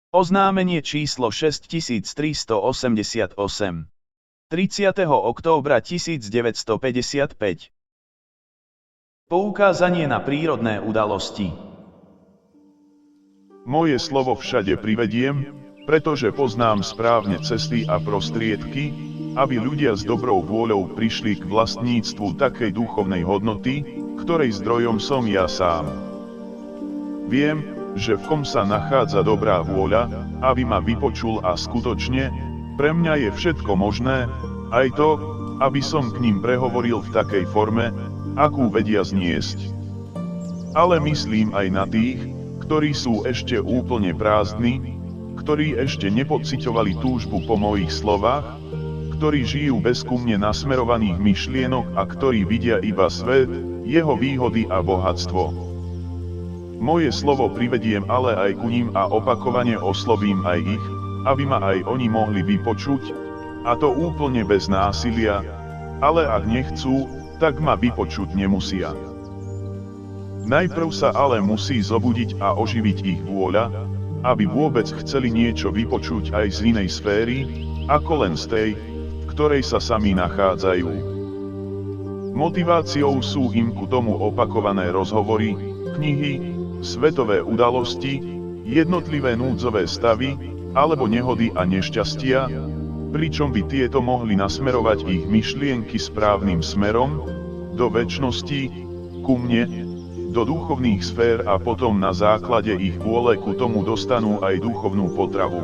Oznámenie číslo 6388. 30. októbra 1955. Poukázanie na prírodné udalosti. Moje slovo všade privediem, pretože poznám správne cesty a prostriedky, aby ľudia s dobrou vôľou prišli k vlastníctvu takej duchovnej hodnoty, ktorej zdrojom som ja sám. Viem, že v kom sa nachádza dobrá vôľa, aby ma vypočul a skutočne, pre mňa je všetko možné, aj to, aby som k ním prehovoril v takej forme, akú vedia zniesť. Ale myslím aj na tých, ktorí sú ešte úplne prázdni, ktorí ešte nepociťovali túžbu po mojich slovách, ktorí žijú bez ku mne nasmerovaných myšlienok a ktorí vidia iba svet, jeho výhody a bohatstvo. Moje slovo privediem ale aj ku ním a opakovane oslovím aj ich, aby ma aj oni mohli vypočuť, a to úplne bez násilia, ale ak nechcú, tak ma vypočuť nemusia. Najprv sa ale musí zobudiť a oživiť ich vôľa, aby vôbec chceli niečo vypočuť aj z inej sféry, ako len z tej, v ktorej sa sami nachádzajú. Motiváciou sú im ku tomu opakované rozhovory, knihy, svetové udalosti, jednotlivé núdzové stavy, alebo nehody a nešťastia, pričom by tieto mohli nasmerovať ich myšlienky správnym smerom, do večnosti, ku mne, do duchovných sfér a potom na základe ich vôle ku tomu dostanú aj duchovnú potravu.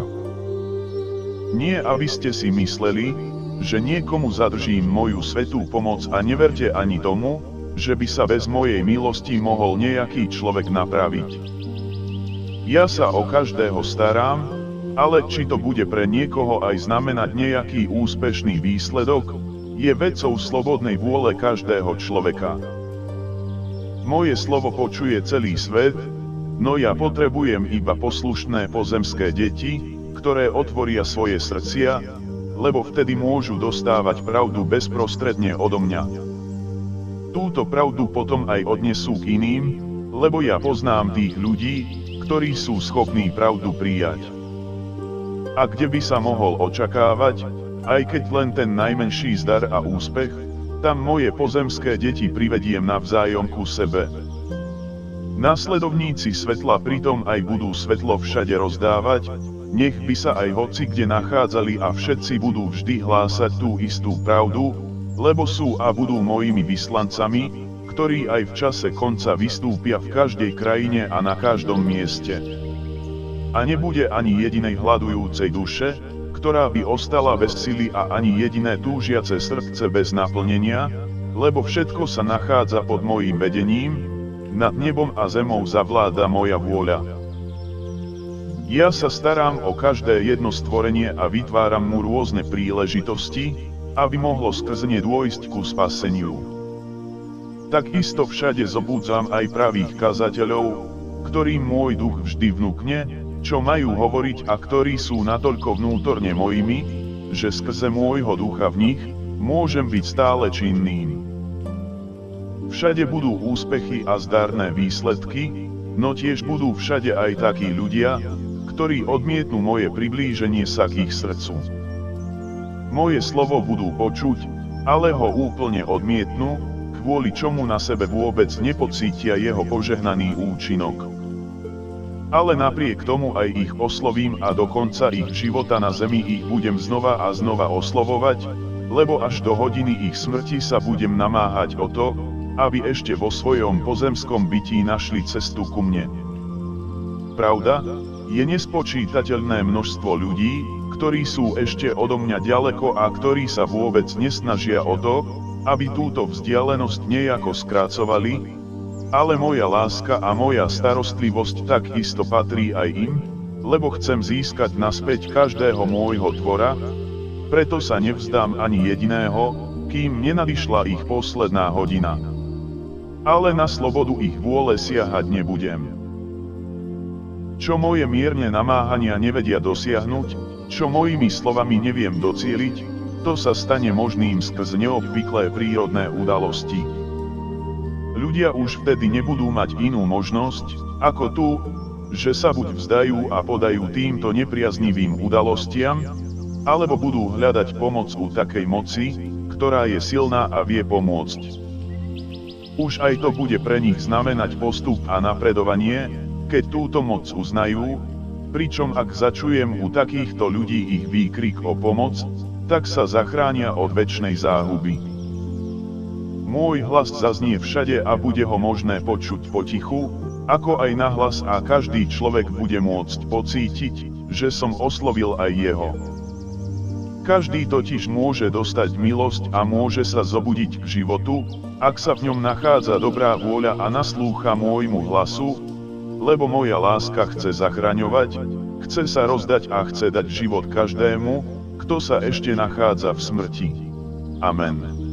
Nie aby ste si mysleli, že niekomu zadržím moju svätú pomoc a neverte ani tomu, že by sa bez mojej milosti mohol nejaký človek napraviť. Ja sa o každého starám, ale či to bude pre niekoho aj znamenať nejaký úspešný výsledok, je vecou slobodnej vôle každého človeka. Moje slovo počuje celý svet, no ja potrebujem iba poslušné pozemské deti, ktoré otvoria svoje srdcia, lebo vtedy môžu dostávať pravdu bezprostredne odo mňa. Túto pravdu potom aj odnesú k iným, lebo ja poznám tých ľudí, ktorí sú schopní pravdu prijať. A kde by sa mohol očakávať, aj keď len ten najmenší zdar a úspech, tam moje pozemské deti privediem navzájom ku sebe. Nasledovníci svetla pritom aj budú svetlo všade rozdávať, nech by sa aj hoci kde nachádzali a všetci budú vždy hlásať tú istú pravdu, lebo sú a budú mojimi vyslancami, ktorí aj v čase konca vystúpia v každej krajine a na každom mieste. A nebude ani jedinej hľadujúcej duše, ktorá by ostala bez sily a ani jediné túžiace srdce bez naplnenia, lebo všetko sa nachádza pod mojím vedením, nad nebom a zemou zavláda moja vôľa. Ja sa starám o každé jedno stvorenie a vytváram mu rôzne príležitosti, aby mohlo skrze ne dôjsť ku spaseniu. Takisto všade zobudzam aj pravých kazateľov, ktorým môj duch vždy vnúkne, čo majú hovoriť a ktorí sú natoľko vnútorne mojimi, že skrze môjho ducha v nich, môžem byť stále činným. Všade budú úspechy a zdarné výsledky, no tiež budú všade aj takí ľudia, ktorí odmietnú moje priblíženie sa k ich srdcu. Moje slovo budú počuť, ale ho úplne odmietnú, kvôli čomu na sebe vôbec nepocítia jeho požehnaný účinok. Ale napriek tomu aj ich oslovím a do konca ich života na zemi ich budem znova a znova oslovovať, lebo až do hodiny ich smrti sa budem namáhať o to, aby ešte vo svojom pozemskom bytí našli cestu ku mne. Pravda, je nespočítateľné množstvo ľudí, ktorí sú ešte odo mňa ďaleko a ktorí sa vôbec nesnažia o to, aby túto vzdialenosť nejako skracovali, ale moja láska a moja starostlivosť takisto patrí aj im, lebo chcem získať naspäť každého môjho tvora, preto sa nevzdám ani jediného, kým nenadišla ich posledná hodina. Ale na slobodu ich vôle siahať nebudem. Čo moje mierne namáhania nevedia dosiahnuť, čo mojimi slovami neviem docieliť, to sa stane možným skrz neobvyklé prírodné udalosti. Ľudia už vtedy nebudú mať inú možnosť, ako tú, že sa buď vzdajú a podajú týmto nepriaznivým udalostiam, alebo budú hľadať pomoc u takej moci, ktorá je silná a vie pomôcť. Už aj to bude pre nich znamenať postup a napredovanie, keď túto moc uznajú, pričom ak začujem u takýchto ľudí ich výkrik o pomoc, tak sa zachránia od večnej záhuby. Môj hlas zaznie všade a bude ho možné počuť potichu, ako aj nahlas a každý človek bude môcť pocítiť, že som oslovil aj jeho. Každý totiž môže dostať milosť a môže sa zobudiť k životu, ak sa v ňom nachádza dobrá vôľa a naslúcha môjmu hlasu, lebo moja láska chce zachraňovať, chce sa rozdať a chce dať život každému, kto sa ešte nachádza v smrti. Amen.